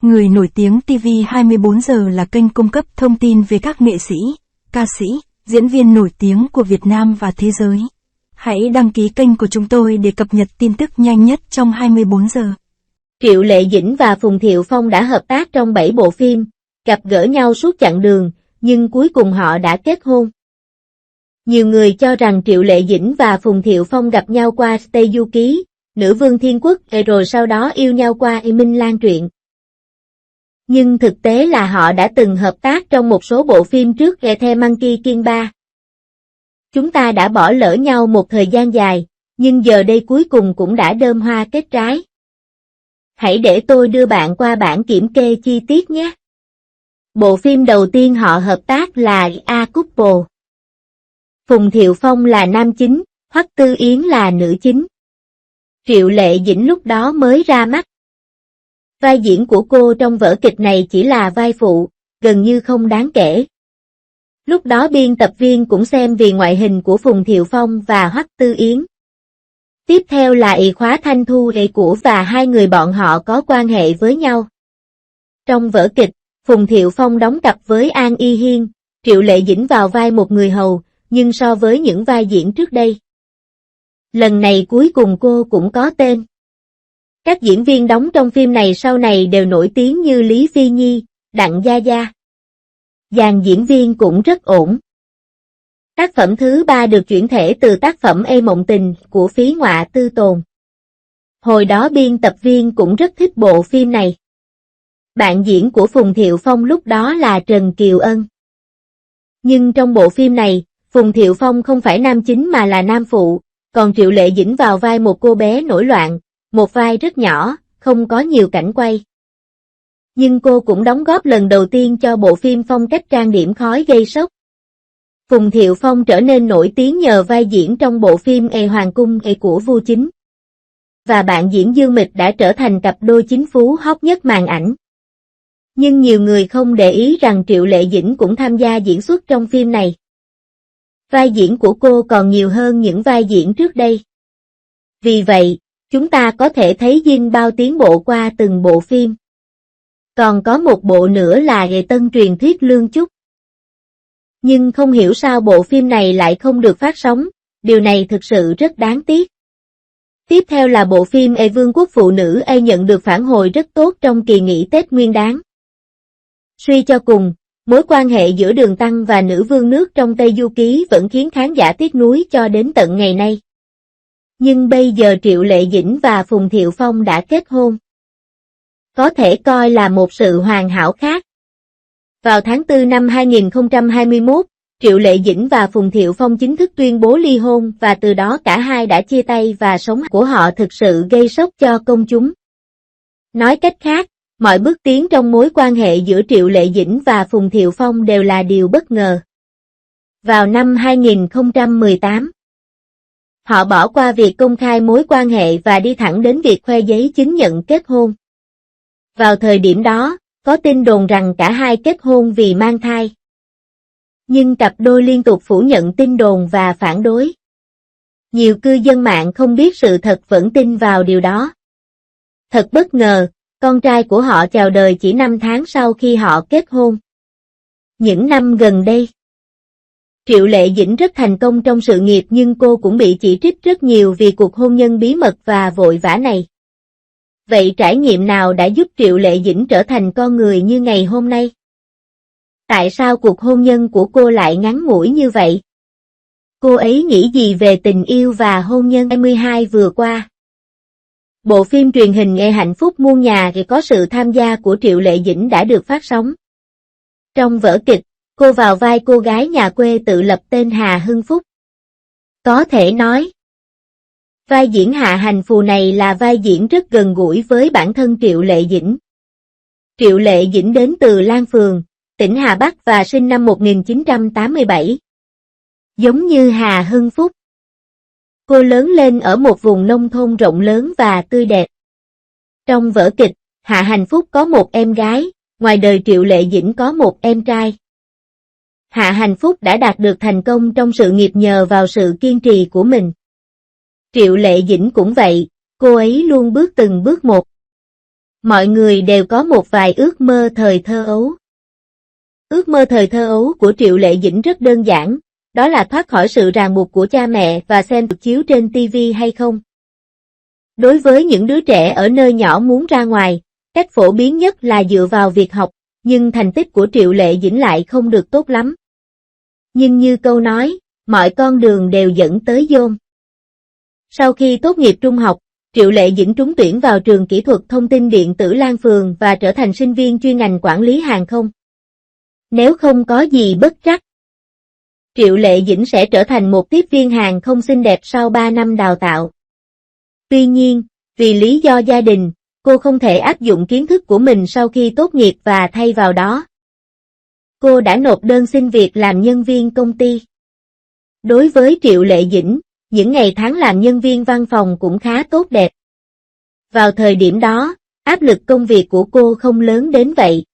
Người nổi tiếng TV 24 giờ là kênh cung cấp thông tin về các nghệ sĩ, ca sĩ, diễn viên nổi tiếng của Việt Nam và thế giới. Hãy đăng ký kênh của chúng tôi để cập nhật tin tức nhanh nhất trong 24 giờ. Triệu Lệ Dĩnh và Phùng Thiệu Phong đã hợp tác trong 7 bộ phim, gặp gỡ nhau suốt chặng đường, nhưng cuối cùng họ đã kết hôn. Nhiều người cho rằng Triệu Lệ Dĩnh và Phùng Thiệu Phong gặp nhau qua Tây Du Ký, Nữ Vương Thiên Quốc rồi sau đó yêu nhau qua Minh Lan truyện. Nhưng thực tế là họ đã từng hợp tác trong một số bộ phim trước The Monkey King 3. Chúng ta đã bỏ lỡ nhau một thời gian dài, nhưng giờ đây cuối cùng cũng đã đơm hoa kết trái. Hãy để tôi đưa bạn qua bảng kiểm kê chi tiết nhé. Bộ phim đầu tiên họ hợp tác là A Couple. Phùng Thiệu Phong là nam chính, Hoắc Tư Yến là nữ chính. Triệu Lệ Dĩnh lúc đó mới ra mắt. Vai diễn của cô trong vở kịch này chỉ là vai phụ, gần như không đáng kể. Lúc đó biên tập viên cũng xem vì ngoại hình của Phùng Thiệu Phong và Hoắc Tư Yến. Tiếp theo là ỷ khóa Thanh Thu của và hai người bọn họ có quan hệ với nhau. Trong vở kịch, Phùng Thiệu Phong đóng cặp với An Y Hiên, Triệu Lệ Dĩnh vào vai một người hầu, nhưng so với những vai diễn trước đây, lần này cuối cùng cô cũng có tên. Các diễn viên đóng trong phim này sau này đều nổi tiếng như Lý Phi Nhi, Đặng Gia Gia. Dàn diễn viên cũng rất ổn. Tác phẩm thứ 3 được chuyển thể từ tác phẩm Ê Mộng Tình của Phí Ngoạ Tư Tồn. Hồi đó biên tập viên cũng rất thích bộ phim này. Bạn diễn của Phùng Thiệu Phong lúc đó là Trần Kiều Ân. Nhưng trong bộ phim này, Phùng Thiệu Phong không phải nam chính mà là nam phụ, còn Triệu Lệ Dĩnh vào vai một cô bé nổi loạn, một vai rất nhỏ, không có nhiều cảnh quay. Nhưng cô cũng đóng góp lần đầu tiên cho bộ phim phong cách trang điểm khói gây sốc. Phùng Thiệu Phong trở nên nổi tiếng nhờ vai diễn trong bộ phim Hoàng Cung của Vu Chính. Và bạn diễn Dương Mịch đã trở thành cặp đôi chính phú hot nhất màn ảnh. Nhưng nhiều người không để ý rằng Triệu Lệ Dĩnh cũng tham gia diễn xuất trong phim này. Vai diễn của cô còn nhiều hơn những vai diễn trước đây. Vì vậy, chúng ta có thể thấy Dinh Bao tiến bộ qua từng bộ phim. Còn có một bộ nữa là Tân Truyền Thuyết Lương Chúc. Nhưng không hiểu sao bộ phim này lại không được phát sóng, điều này thực sự rất đáng tiếc. Tiếp theo là bộ phim Vương quốc phụ nữ nhận được phản hồi rất tốt trong kỳ nghỉ Tết Nguyên Đán. Suy cho cùng, mối quan hệ giữa Đường Tăng và Nữ Vương nước trong Tây Du Ký vẫn khiến khán giả tiếc nuối cho đến tận ngày nay. Nhưng bây giờ Triệu Lệ Dĩnh và Phùng Thiệu Phong đã kết hôn. Có thể coi là một sự hoàn hảo khác. Vào tháng 4 năm 2021, Triệu Lệ Dĩnh và Phùng Thiệu Phong chính thức tuyên bố ly hôn và từ đó cả hai đã chia tay và sống của họ thực sự gây sốc cho công chúng. Nói cách khác, mọi bước tiến trong mối quan hệ giữa Triệu Lệ Dĩnh và Phùng Thiệu Phong đều là điều bất ngờ. Vào năm 2018, họ bỏ qua việc công khai mối quan hệ và đi thẳng đến việc khoe giấy chứng nhận kết hôn. Vào thời điểm đó, có tin đồn rằng cả hai kết hôn vì mang thai. Nhưng cặp đôi liên tục phủ nhận tin đồn và phản đối. Nhiều cư dân mạng không biết sự thật vẫn tin vào điều đó. Thật bất ngờ, con trai của họ chào đời chỉ 5 tháng sau khi họ kết hôn. Những năm gần đây, Triệu Lệ Dĩnh rất thành công trong sự nghiệp nhưng cô cũng bị chỉ trích rất nhiều vì cuộc hôn nhân bí mật và vội vã này. Vậy trải nghiệm nào đã giúp Triệu Lệ Dĩnh trở thành con người như ngày hôm nay? Tại sao cuộc hôn nhân của cô lại ngắn ngủi như vậy? Cô ấy nghĩ gì về tình yêu và hôn nhân 22 vừa qua? Bộ phim truyền hình Hạnh Phúc Muôn Nhà có sự tham gia của Triệu Lệ Dĩnh đã được phát sóng. Trong vở kịch, cô vào vai cô gái nhà quê tự lập tên Hà Hưng Phúc. Có thể nói, vai diễn Hạ Hành Phù này là vai diễn rất gần gũi với bản thân Triệu Lệ Dĩnh. Triệu Lệ Dĩnh đến từ Lan Phường, tỉnh Hà Bắc và sinh năm 1987. Giống như Hà Hưng Phúc, cô lớn lên ở một vùng nông thôn rộng lớn và tươi đẹp. Trong vở kịch, Hạ Hành Phúc có một em gái, ngoài đời Triệu Lệ Dĩnh có một em trai. Hạ Hành Phúc đã đạt được thành công trong sự nghiệp nhờ vào sự kiên trì của mình. Triệu Lệ Dĩnh cũng vậy, cô ấy luôn bước từng bước một. Mọi người đều có một vài ước mơ thời thơ ấu. Ước mơ thời thơ ấu của Triệu Lệ Dĩnh rất đơn giản, đó là thoát khỏi sự ràng buộc của cha mẹ và xem được chiếu trên TV hay không. Đối với những đứa trẻ ở nơi nhỏ muốn ra ngoài, cách phổ biến nhất là dựa vào việc học, nhưng thành tích của Triệu Lệ Dĩnh lại không được tốt lắm. Nhưng như câu nói, mọi con đường đều dẫn tới Dôn. Sau khi tốt nghiệp trung học, Triệu Lệ Dĩnh trúng tuyển vào trường kỹ thuật thông tin điện tử Lan Phường và trở thành sinh viên chuyên ngành quản lý hàng không. Nếu không có gì bất trắc, Triệu Lệ Dĩnh sẽ trở thành một tiếp viên hàng không xinh đẹp sau 3 năm đào tạo. Tuy nhiên, vì lý do gia đình, cô không thể áp dụng kiến thức của mình sau khi tốt nghiệp và thay vào đó, cô đã nộp đơn xin việc làm nhân viên công ty. Đối với Triệu Lệ Dĩnh, những ngày tháng làm nhân viên văn phòng cũng khá tốt đẹp. Vào thời điểm đó, áp lực công việc của cô không lớn đến vậy.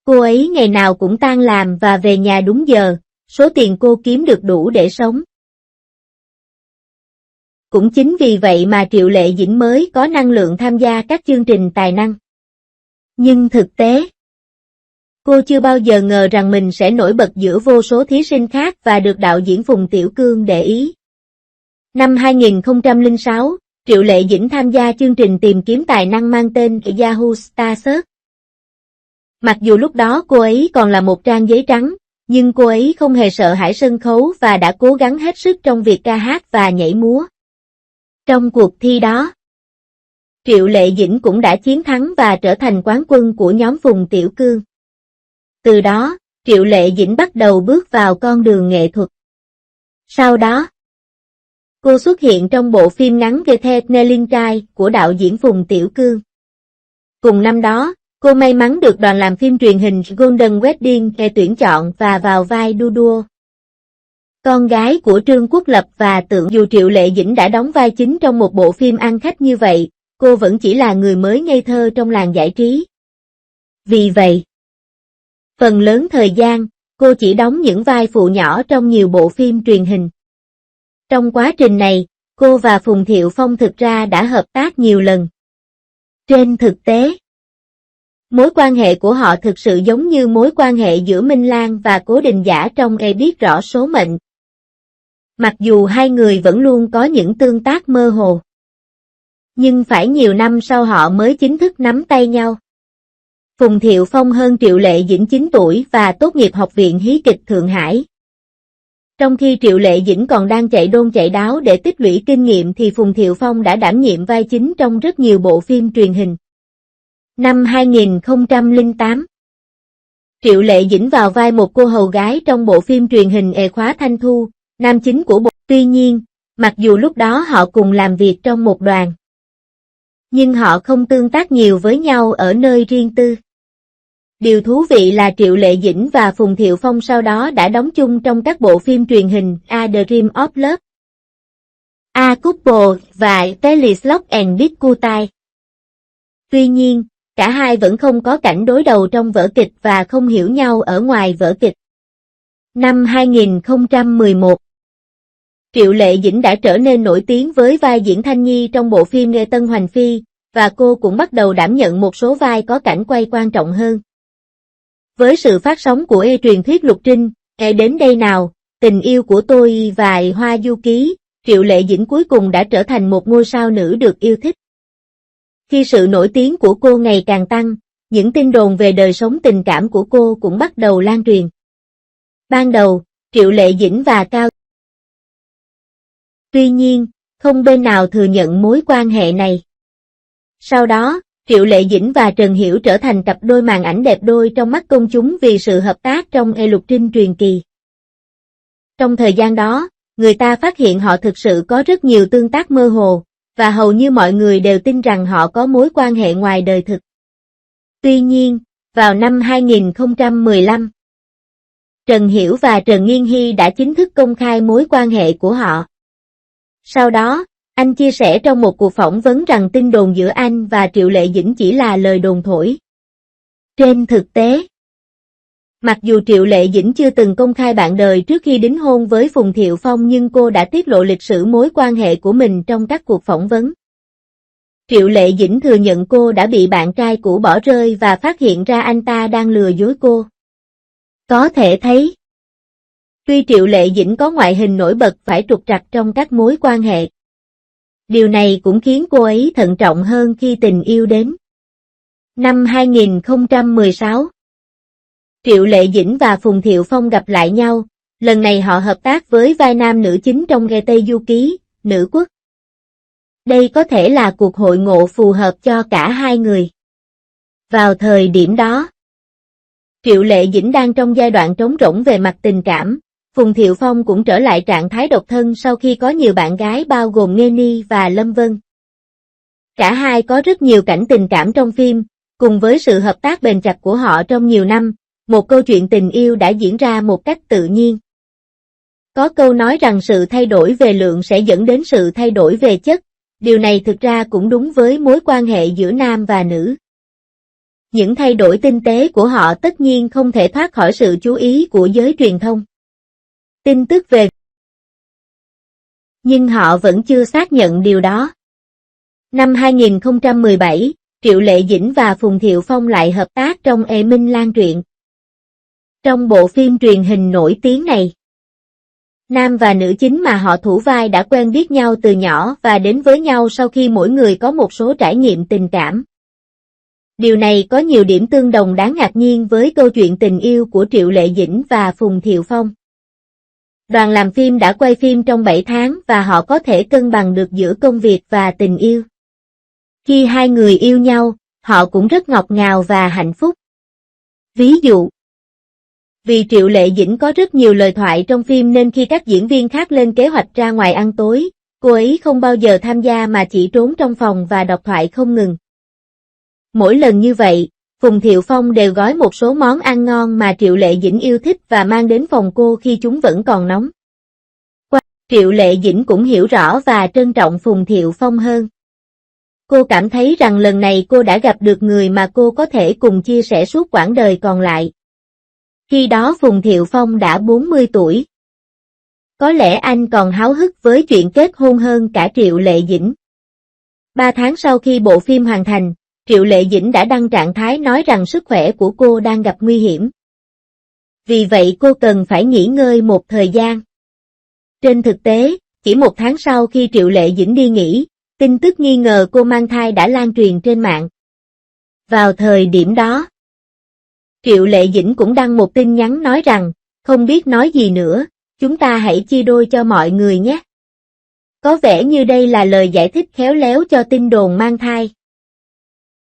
Cô ấy ngày nào cũng tan làm và về nhà đúng giờ, số tiền cô kiếm được đủ để sống. Cũng chính vì vậy mà Triệu Lệ Dĩnh mới có năng lượng tham gia các chương trình tài năng. Nhưng thực tế, cô chưa bao giờ ngờ rằng mình sẽ nổi bật giữa vô số thí sinh khác và được đạo diễn Phùng Tiểu Cương để ý. Năm 2006, Triệu Lệ Dĩnh tham gia chương trình tìm kiếm tài năng mang tên Yahoo Star Search. Mặc dù lúc đó cô ấy còn là một trang giấy trắng, nhưng cô ấy không hề sợ hãi sân khấu và đã cố gắng hết sức trong việc ca hát và nhảy múa. Trong cuộc thi đó, Triệu Lệ Dĩnh cũng đã chiến thắng và trở thành quán quân của nhóm Phùng Tiểu Cương. Từ đó, Triệu Lệ Dĩnh bắt đầu bước vào con đường nghệ thuật. Sau đó, cô xuất hiện trong bộ phim ngắn Getting của đạo diễn Phùng Tiểu Cương. Cùng năm đó, cô may mắn được đoàn làm phim truyền hình Golden Wedding tuyển chọn và vào vai Đu Đua, con gái của Trương Quốc Lập và Tưởng. Dù Triệu Lệ Dĩnh đã đóng vai chính trong một bộ phim ăn khách như vậy, cô vẫn chỉ là người mới ngây thơ trong làng giải trí. Vì vậy, phần lớn thời gian, cô chỉ đóng những vai phụ nhỏ trong nhiều bộ phim truyền hình. Trong quá trình này, cô và Phùng Thiệu Phong thực ra đã hợp tác nhiều lần. Trên thực tế, mối quan hệ của họ thực sự giống như mối quan hệ giữa Minh Lan và Cố Đình Giả trong Biết Rõ Số Mệnh. Mặc dù hai người vẫn luôn có những tương tác mơ hồ, nhưng phải nhiều năm sau họ mới chính thức nắm tay nhau. Phùng Thiệu Phong hơn Triệu Lệ Dĩnh 9 tuổi và tốt nghiệp Học viện Hí kịch Thượng Hải. Trong khi Triệu Lệ Dĩnh còn đang chạy đôn chạy đáo để tích lũy kinh nghiệm thì Phùng Thiệu Phong đã đảm nhiệm vai chính trong rất nhiều bộ phim truyền hình. Năm 2008, Triệu Lệ Dĩnh vào vai một cô hầu gái trong bộ phim truyền hình Khóa Thanh Thu, nam chính của bộ. Tuy nhiên, mặc dù lúc đó họ cùng làm việc trong một đoàn, nhưng họ không tương tác nhiều với nhau ở nơi riêng tư. Điều thú vị là Triệu Lệ Dĩnh và Phùng Thiệu Phong sau đó đã đóng chung trong các bộ phim truyền hình A Dream of Love, A Couple và Telis Lock and Discutai. Tuy nhiên, cả hai vẫn không có cảnh đối đầu trong vở kịch và không hiểu nhau ở ngoài vở kịch. Năm 2011, Triệu Lệ Dĩnh đã trở nên nổi tiếng với vai diễn Thanh Nhi trong bộ phim Nghe Tân Hoành Phi, và cô cũng bắt đầu đảm nhận một số vai có cảnh quay quan trọng hơn. Với sự phát sóng của truyền thuyết Lục Trinh, Đến Đây Nào, Tình Yêu Của Tôi và Hoa Du Ký, Triệu Lệ Dĩnh cuối cùng đã trở thành một ngôi sao nữ được yêu thích. Khi sự nổi tiếng của cô ngày càng tăng, những tin đồn về đời sống tình cảm của cô cũng bắt đầu lan truyền. Ban đầu, Triệu Lệ Dĩnh và Cao. Tuy nhiên, không bên nào thừa nhận mối quan hệ này. Sau đó, Triệu Lệ Dĩnh và Trần Hiểu trở thành cặp đôi màn ảnh đẹp đôi trong mắt công chúng vì sự hợp tác trong Lục Trinh truyền kỳ. Trong thời gian đó, người ta phát hiện họ thực sự có rất nhiều tương tác mơ hồ, và hầu như mọi người đều tin rằng họ có mối quan hệ ngoài đời thực. Tuy nhiên, vào năm 2015, Trần Hiểu và Trần Nghiên Hy đã chính thức công khai mối quan hệ của họ. Sau đó, anh chia sẻ trong một cuộc phỏng vấn rằng tin đồn giữa anh và Triệu Lệ Dĩnh chỉ là lời đồn thổi. Trên thực tế, mặc dù Triệu Lệ Dĩnh chưa từng công khai bạn đời trước khi đính hôn với Phùng Thiệu Phong nhưng cô đã tiết lộ lịch sử mối quan hệ của mình trong các cuộc phỏng vấn. Triệu Lệ Dĩnh thừa nhận cô đã bị bạn trai cũ bỏ rơi và phát hiện ra anh ta đang lừa dối cô. Có thể thấy, tuy Triệu Lệ Dĩnh có ngoại hình nổi bật phải trục trặc trong các mối quan hệ, điều này cũng khiến cô ấy thận trọng hơn khi tình yêu đến. Năm 2016, Triệu Lệ Dĩnh và Phùng Thiệu Phong gặp lại nhau, lần này họ hợp tác với vai nam nữ chính trong Ghê Tây Du Ký, Nữ Quốc. Đây có thể là cuộc hội ngộ phù hợp cho cả hai người. Vào thời điểm đó, Triệu Lệ Dĩnh đang trong giai đoạn trống rỗng về mặt tình cảm, Phùng Thiệu Phong cũng trở lại trạng thái độc thân sau khi có nhiều bạn gái bao gồm Nghê Ni và Lâm Vân. Cả hai có rất nhiều cảnh tình cảm trong phim, cùng với sự hợp tác bền chặt của họ trong nhiều năm, một câu chuyện tình yêu đã diễn ra một cách tự nhiên. Có câu nói rằng sự thay đổi về lượng sẽ dẫn đến sự thay đổi về chất, điều này thực ra cũng đúng với mối quan hệ giữa nam và nữ. Những thay đổi tinh tế của họ tất nhiên không thể thoát khỏi sự chú ý của giới truyền thông. Tin tức về, nhưng họ vẫn chưa xác nhận điều đó. Năm 2017, Triệu Lệ Dĩnh và Phùng Thiệu Phong lại hợp tác trong Ê Minh Lan truyện. Trong bộ phim truyền hình nổi tiếng này, nam và nữ chính mà họ thủ vai đã quen biết nhau từ nhỏ và đến với nhau sau khi mỗi người có một số trải nghiệm tình cảm. Điều này có nhiều điểm tương đồng đáng ngạc nhiên với câu chuyện tình yêu của Triệu Lệ Dĩnh và Phùng Thiệu Phong. Đoàn làm phim đã quay phim trong 7 tháng và họ có thể cân bằng được giữa công việc và tình yêu. Khi hai người yêu nhau, họ cũng rất ngọt ngào và hạnh phúc. Ví dụ, vì Triệu Lệ Dĩnh có rất nhiều lời thoại trong phim nên khi các diễn viên khác lên kế hoạch ra ngoài ăn tối, cô ấy không bao giờ tham gia mà chỉ trốn trong phòng và đọc thoại không ngừng. Mỗi lần như vậy, Phùng Thiệu Phong đều gói một số món ăn ngon mà Triệu Lệ Dĩnh yêu thích và mang đến phòng cô khi chúng vẫn còn nóng. Triệu Lệ Dĩnh cũng hiểu rõ và trân trọng Phùng Thiệu Phong hơn. Cô cảm thấy rằng lần này cô đã gặp được người mà cô có thể cùng chia sẻ suốt quãng đời còn lại. Khi đó Phùng Thiệu Phong đã 40 tuổi. Có lẽ anh còn háo hức với chuyện kết hôn hơn cả Triệu Lệ Dĩnh. 3 tháng sau khi bộ phim hoàn thành, Triệu Lệ Dĩnh đã đăng trạng thái nói rằng sức khỏe của cô đang gặp nguy hiểm. Vì vậy cô cần phải nghỉ ngơi một thời gian. Trên thực tế, chỉ 1 tháng sau khi Triệu Lệ Dĩnh đi nghỉ, tin tức nghi ngờ cô mang thai đã lan truyền trên mạng. Vào thời điểm đó, Triệu Lệ Dĩnh cũng đăng một tin nhắn nói rằng, không biết nói gì nữa, chúng ta hãy chia đôi cho mọi người nhé. Có vẻ như đây là lời giải thích khéo léo cho tin đồn mang thai.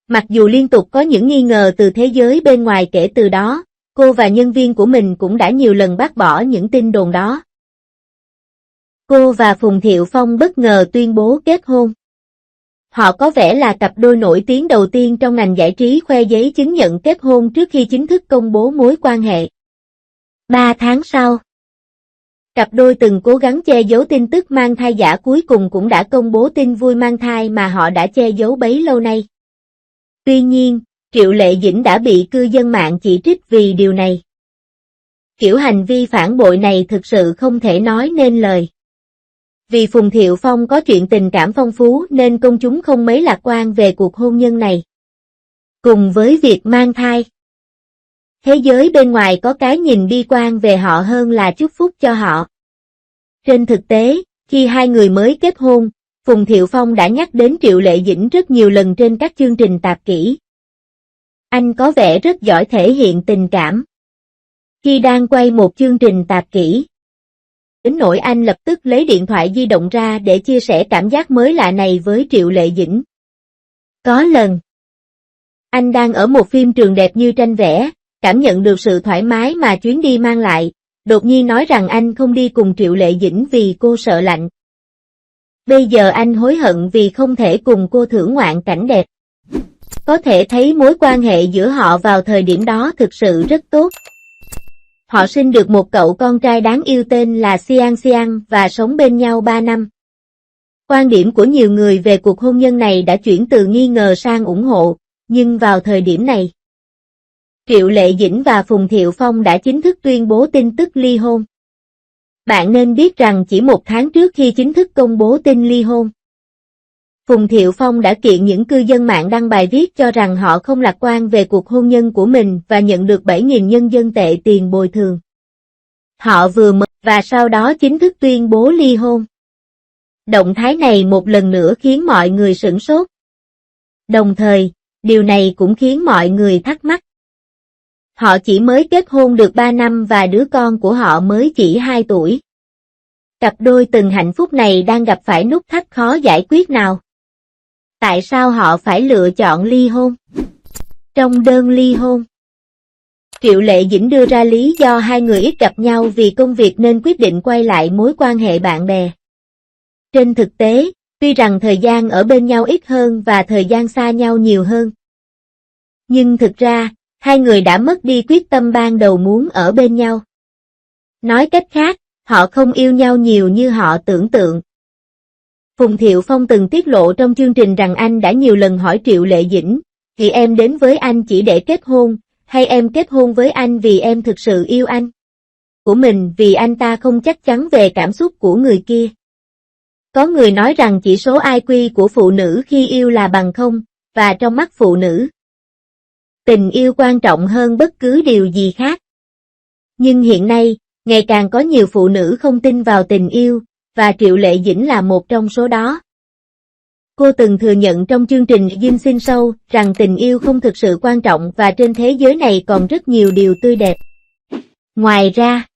Mặc dù liên tục có những nghi ngờ từ thế giới bên ngoài kể từ đó, cô và nhân viên của mình cũng đã nhiều lần bác bỏ những tin đồn đó. Cô và Phùng Thiệu Phong bất ngờ tuyên bố kết hôn. Họ có vẻ là cặp đôi nổi tiếng đầu tiên trong ngành giải trí khoe giấy chứng nhận kết hôn trước khi chính thức công bố mối quan hệ. 3 tháng sau, cặp đôi từng cố gắng che giấu tin tức mang thai giả cuối cùng cũng đã công bố tin vui mang thai mà họ đã che giấu bấy lâu nay. Tuy nhiên, Triệu Lệ Dĩnh đã bị cư dân mạng chỉ trích vì điều này. Kiểu hành vi phản bội này thực sự không thể nói nên lời. Vì Phùng Thiệu Phong có chuyện tình cảm phong phú nên công chúng không mấy lạc quan về cuộc hôn nhân này. Cùng với việc mang thai, thế giới bên ngoài có cái nhìn bi quan về họ hơn là chúc phúc cho họ. Trên thực tế, khi hai người mới kết hôn, Phùng Thiệu Phong đã nhắc đến Triệu Lệ Dĩnh rất nhiều lần trên các chương trình tạp kỹ. Anh có vẻ rất giỏi thể hiện tình cảm. Khi đang quay một chương trình tạp kỹ, đến nỗi anh lập tức lấy điện thoại di động ra để chia sẻ cảm giác mới lạ này với Triệu Lệ Dĩnh. Có lần, anh đang ở một phim trường đẹp như tranh vẽ, cảm nhận được sự thoải mái mà chuyến đi mang lại, đột nhiên nói rằng anh không đi cùng Triệu Lệ Dĩnh vì cô sợ lạnh. Bây giờ anh hối hận vì không thể cùng cô thưởng ngoạn cảnh đẹp. Có thể thấy mối quan hệ giữa họ vào thời điểm đó thực sự rất tốt. Họ sinh được một cậu con trai đáng yêu tên là Xiang Xiang và sống bên nhau 3 năm. Quan điểm của nhiều người về cuộc hôn nhân này đã chuyển từ nghi ngờ sang ủng hộ, nhưng vào thời điểm này, Triệu Lệ Dĩnh và Phùng Thiệu Phong đã chính thức tuyên bố tin tức ly hôn. Bạn nên biết rằng chỉ 1 tháng trước khi chính thức công bố tin ly hôn, Phùng Thiệu Phong đã kiện những cư dân mạng đăng bài viết cho rằng họ không lạc quan về cuộc hôn nhân của mình và nhận được 7.000 nhân dân tệ tiền bồi thường. Họ vừa mới và sau đó chính thức tuyên bố ly hôn. Động thái này một lần nữa khiến mọi người sửng sốt. Đồng thời, điều này cũng khiến mọi người thắc mắc. Họ chỉ mới kết hôn được 3 năm và đứa con của họ mới chỉ 2 tuổi. Cặp đôi từng hạnh phúc này đang gặp phải nút thắt khó giải quyết nào? Tại sao họ phải lựa chọn ly hôn? Trong đơn ly hôn, Triệu Lệ Dĩnh đưa ra lý do hai người ít gặp nhau vì công việc nên quyết định quay lại mối quan hệ bạn bè. Trên thực tế, tuy rằng thời gian ở bên nhau ít hơn và thời gian xa nhau nhiều hơn, nhưng thực ra, hai người đã mất đi quyết tâm ban đầu muốn ở bên nhau. Nói cách khác, họ không yêu nhau nhiều như họ tưởng tượng. Phùng Thiệu Phong từng tiết lộ trong chương trình rằng anh đã nhiều lần hỏi Triệu Lệ Dĩnh, thì em đến với anh chỉ để kết hôn, hay em kết hôn với anh vì em thực sự yêu anh của mình vì anh ta không chắc chắn về cảm xúc của người kia. Có người nói rằng chỉ số IQ của phụ nữ khi yêu là bằng 0, và trong mắt phụ nữ, tình yêu quan trọng hơn bất cứ điều gì khác. Nhưng hiện nay, ngày càng có nhiều phụ nữ không tin vào tình yêu, và Triệu Lệ Dĩnh là một trong số đó. Cô từng thừa nhận trong chương trình Dinh Sinh Show rằng tình yêu không thực sự quan trọng và trên thế giới này còn rất nhiều điều tươi đẹp. Ngoài ra,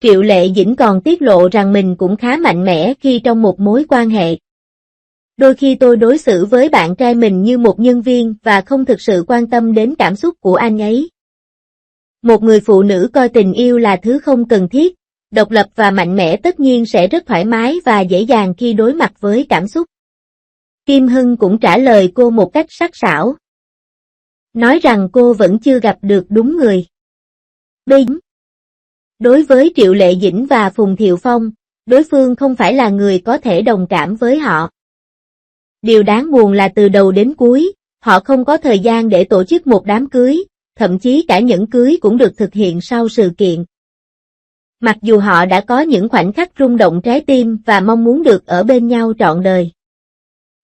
Triệu Lệ Dĩnh còn tiết lộ rằng mình cũng khá mạnh mẽ khi trong một mối quan hệ. Đôi khi tôi đối xử với bạn trai mình như một nhân viên và không thực sự quan tâm đến cảm xúc của anh ấy. Một người phụ nữ coi tình yêu là thứ không cần thiết, độc lập và mạnh mẽ tất nhiên sẽ rất thoải mái và dễ dàng khi đối mặt với cảm xúc. Kim Hưng cũng trả lời cô một cách sắc sảo, nói rằng cô vẫn chưa gặp được đúng người. Đối với Triệu Lệ Dĩnh và Phùng Thiệu Phong, đối phương không phải là người có thể đồng cảm với họ. Điều đáng buồn là từ đầu đến cuối, họ không có thời gian để tổ chức một đám cưới, thậm chí cả nhẫn cưới cũng được thực hiện sau sự kiện. Mặc dù họ đã có những khoảnh khắc rung động trái tim và mong muốn được ở bên nhau trọn đời.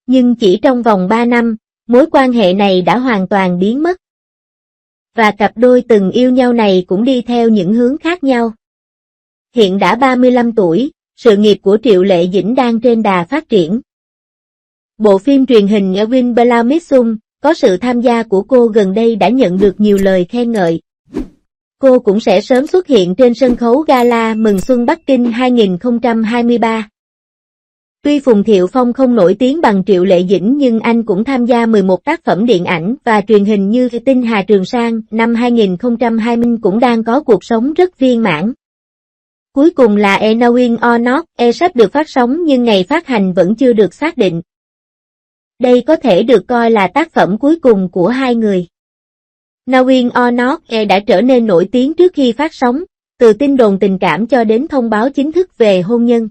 Nhưng chỉ trong vòng 3 năm, mối quan hệ này đã hoàn toàn biến mất. Và cặp đôi từng yêu nhau này cũng đi theo những hướng khác nhau. Hiện đã 35 tuổi, sự nghiệp của Triệu Lệ Dĩnh đang trên đà phát triển. Bộ phim truyền hình Win Blamissum, có sự tham gia của cô gần đây đã nhận được nhiều lời khen ngợi. Cô cũng sẽ sớm xuất hiện trên sân khấu gala mừng xuân Bắc Kinh 2023. Tuy Phùng Thiệu Phong không nổi tiếng bằng Triệu Lệ Dĩnh nhưng anh cũng tham gia 11 tác phẩm điện ảnh và truyền hình như Tinh Hà Trường Sang năm 2020 cũng đang có cuộc sống rất viên mãn. Cuối cùng là Knowing or Not sắp được phát sóng nhưng ngày phát hành vẫn chưa được xác định. Đây có thể được coi là tác phẩm cuối cùng của hai người. Knowing or Not đã trở nên nổi tiếng trước khi phát sóng, từ tin đồn tình cảm cho đến thông báo chính thức về hôn nhân.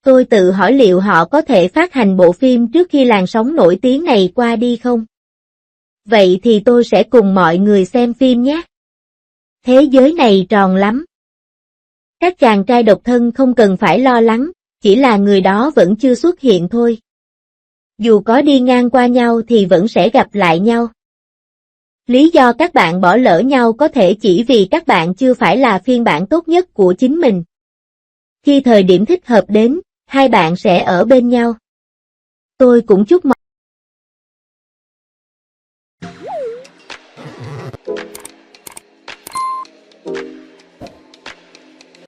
Tôi tự hỏi liệu họ có thể phát hành bộ phim trước khi làn sóng nổi tiếng này qua đi không? Vậy thì tôi sẽ cùng mọi người xem phim nhé. Thế giới này tròn lắm. Các chàng trai độc thân không cần phải lo lắng, chỉ là người đó vẫn chưa xuất hiện thôi. Dù có đi ngang qua nhau thì vẫn sẽ gặp lại nhau. Lý do các bạn bỏ lỡ nhau có thể chỉ vì các bạn chưa phải là phiên bản tốt nhất của chính mình. Khi thời điểm thích hợp đến, hai bạn sẽ ở bên nhau. Tôi cũng chúc mừng